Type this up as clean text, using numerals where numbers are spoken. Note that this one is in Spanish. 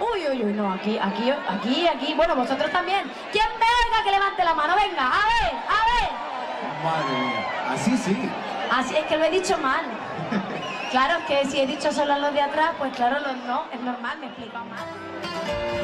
Uy, uy, uy, no, aquí. Bueno, vosotros también. ¿Quién me oiga que levante la mano? Venga, a ver. Madre mía, así sí. Así es que lo he dicho mal. Claro, es que si he dicho solo a los de atrás, pues claro, los no, es normal, me he explicado mal.